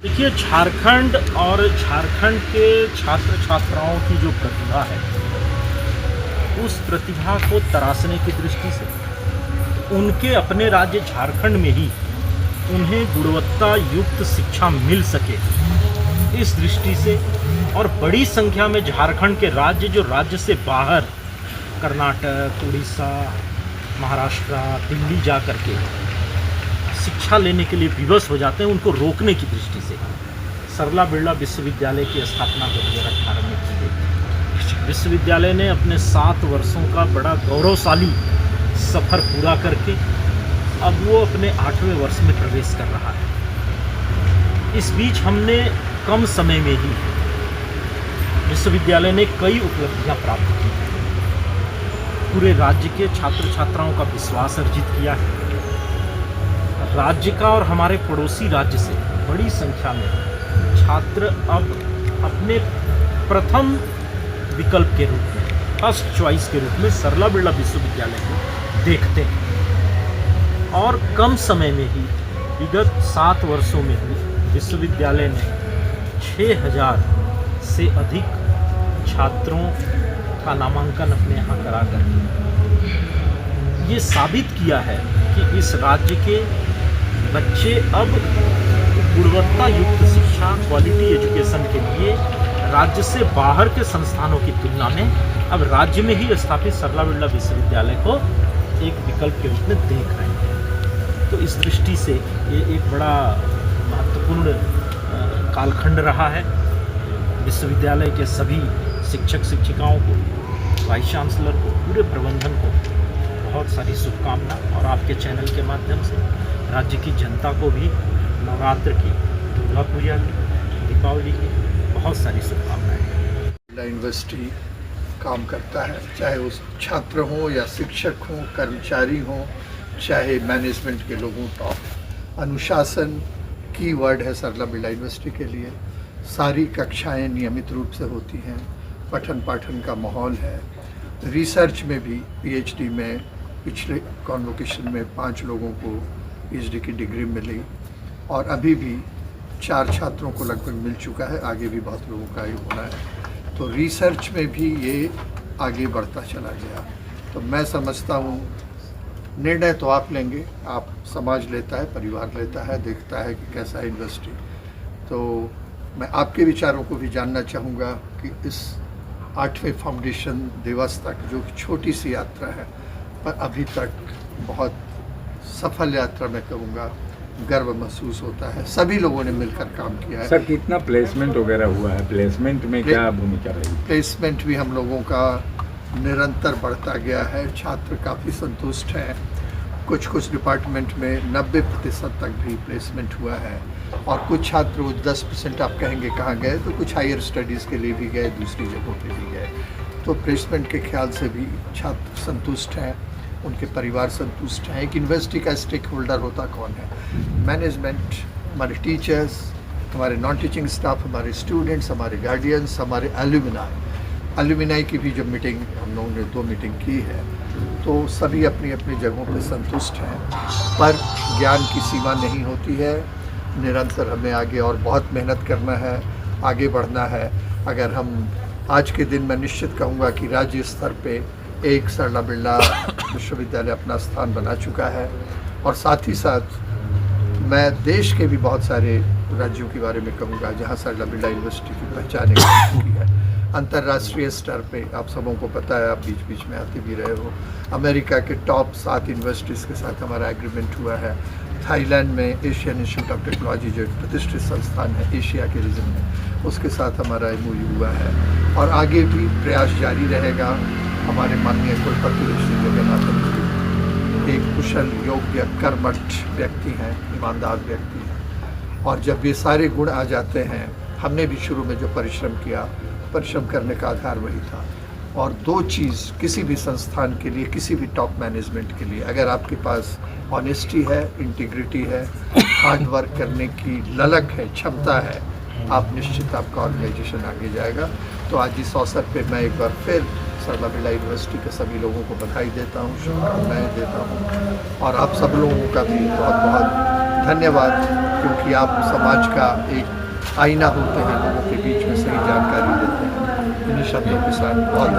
देखिए, झारखंड और झारखंड के छात्र छात्राओं की जो प्रतिभा है, उस प्रतिभा को तराशने की दृष्टि से उनके अपने राज्य झारखंड में ही उन्हें गुणवत्ता युक्त शिक्षा मिल सके, इस दृष्टि से और बड़ी संख्या में झारखंड के जो राज्य से बाहर कर्नाटक, उड़ीसा, महाराष्ट्र, दिल्ली जा कर के शिक्षा लेने के लिए विवश हो जाते हैं, उनको रोकने की दृष्टि से सरला बिरला विश्वविद्यालय की स्थापना 2018 में की गई। विश्वविद्यालय ने अपने 7 वर्षों का बड़ा गौरवशाली सफ़र पूरा करके अब वो अपने 8वें वर्ष में प्रवेश कर रहा है। इस बीच हमने कम समय में ही विश्वविद्यालय ने कई उपलब्धियां प्राप्त की हैं, पूरे राज्य के छात्र छात्राओं का विश्वास अर्जित किया है। राज्य का और हमारे पड़ोसी राज्य से बड़ी संख्या में छात्र अब अपने प्रथम विकल्प के रूप में, फर्स्ट चॉइस के रूप में सरला बिरला विश्वविद्यालय को देखते हैं। और कम समय में ही, विगत 7 वर्षों में ही विश्वविद्यालय ने 6000 से अधिक छात्रों का नामांकन अपने यहाँ करा कर ये साबित किया है कि इस राज्य के बच्चे अब गुणवत्ता युक्त शिक्षा, क्वालिटी एजुकेशन के लिए राज्य से बाहर के संस्थानों की तुलना में अब राज्य में ही स्थापित सरला बिरला विश्वविद्यालय को एक विकल्प के रूप में देख रहे हैं। तो इस दृष्टि से ये एक बड़ा महत्वपूर्ण कालखंड रहा है। विश्वविद्यालय के सभी शिक्षक शिक्षिकाओं को, वाइस चांसलर को, पूरे प्रबंधन को बहुत सारी शुभकामना, और आपके चैनल के माध्यम से राज्य की जनता को भी नवरात्र की, दुर्गा पूजा की, दीपावली की बहुत सारी शुभकामनाएं। यूनिवर्सिटी काम करता है, चाहे उस छात्र हों या शिक्षक हों, कर्मचारी हों, चाहे मैनेजमेंट के लोगों, टॉप अनुशासन की वर्ड है सरला बिरला यूनिवर्सिटी के लिए। सारी कक्षाएं नियमित रूप से होती हैं, पठन पाठन का माहौल है। रिसर्च में भी पीएचडी में पिछले कॉन्वोकेशन में 5 लोगों को पीएचडी की डिग्री मिली, और अभी भी 4 छात्रों को लगभग मिल चुका है, आगे भी बहुत लोगों का ही होना है। तो रिसर्च में भी ये आगे बढ़ता चला गया। तो मैं समझता हूँ निर्णय तो आप लेंगे, आप समाज लेता है, परिवार लेता है, देखता है कि कैसा है यूनिवर्सिटी। तो मैं आपके विचारों को भी जानना चाहूँगा कि इस 8वें फाउंडेशन दिवस तक जो छोटी सी यात्रा है, पर अभी तक बहुत सफल यात्रा मैं कहूँगा, गर्व महसूस होता है। सभी लोगों ने मिलकर काम किया है। सर, कितना प्लेसमेंट वगैरह हुआ है? प्लेसमेंट में क्या भूमिका रही? प्लेसमेंट भी हम लोगों का निरंतर बढ़ता गया है। छात्र काफ़ी संतुष्ट हैं। कुछ डिपार्टमेंट में 90% तक भी प्लेसमेंट हुआ है, और कुछ छात्र 10% आप कहेंगे कहाँ गए, तो कुछ हायर स्टडीज़ के लिए भी गए, दूसरी जगहों पे भी गए। तो प्लेसमेंट के ख्याल से भी छात्र संतुष्ट हैं, उनके परिवार संतुष्ट हैं। एक यूनिवर्सिटी का स्टेक होल्डर होता कौन है? मैनेजमेंट, हमारे टीचर्स, हमारे नॉन टीचिंग स्टाफ, हमारे स्टूडेंट्स, हमारे गार्डियंस, हमारे एल्यूमिनाई की भी जब मीटिंग हम लोगों ने 2 मीटिंग की है, तो सभी अपनी अपनी जगहों पर संतुष्ट हैं। पर ज्ञान की सीमा नहीं होती है, निरंतर हमें आगे और बहुत मेहनत करना है, आगे बढ़ना है। अगर हम आज के दिन, मैं निश्चित कहूँगा कि राज्य स्तर पे एक सरला बिरला विश्वविद्यालय अपना स्थान बना चुका है, और साथ ही साथ मैं देश के भी बहुत सारे राज्यों के बारे में कहूँगा जहाँ सरला बिरला यूनिवर्सिटी की पहचान एक हो चुकी है। अंतर्राष्ट्रीय स्तर पे आप सबों को पता है, आप बीच बीच में आते भी रहे हो, अमेरिका के टॉप 7 यूनिवर्सिटीज़ के साथ हमारा एग्रीमेंट हुआ है। थाईलैंड में एशियन इंस्टीट्यूट ऑफ टेक्नोलॉजी, जो प्रतिष्ठित संस्थान है एशिया के रीजन में, उसके साथ हमारा MOU हुआ है, और आगे भी प्रयास जारी रहेगा। हमारे माननीय कुलपति श्री जगन्नाथन जी एक कुशल, योग्य, कर्मठ व्यक्ति हैं, ईमानदार व्यक्ति हैं, और जब ये सारे गुण आ जाते हैं, हमने भी शुरू में जो परिश्रम किया, परिश्रम करने का आधार वही था। और 2 चीज़ किसी भी संस्थान के लिए, किसी भी टॉप मैनेजमेंट के लिए, अगर आपके पास ऑनेस्टी है, इंटीग्रिटी है, हार्ड वर्क करने की ललक है, क्षमता है, आप निश्चित आपका ऑर्गेनाइजेशन आगे जाएगा। तो आज इस अवसर पे मैं एक बार फिर सरला बिरला यूनिवर्सिटी के सभी लोगों को बधाई देता हूँ, शुभकामनाएँ देता हूँ और आप सब लोगों का भी बहुत बहुत धन्यवाद, क्योंकि आप समाज का एक आईना होते हैं, लोगों के बीच में सही जानकारी देते हैं। इन्हीं शब्दों के साथ बहुत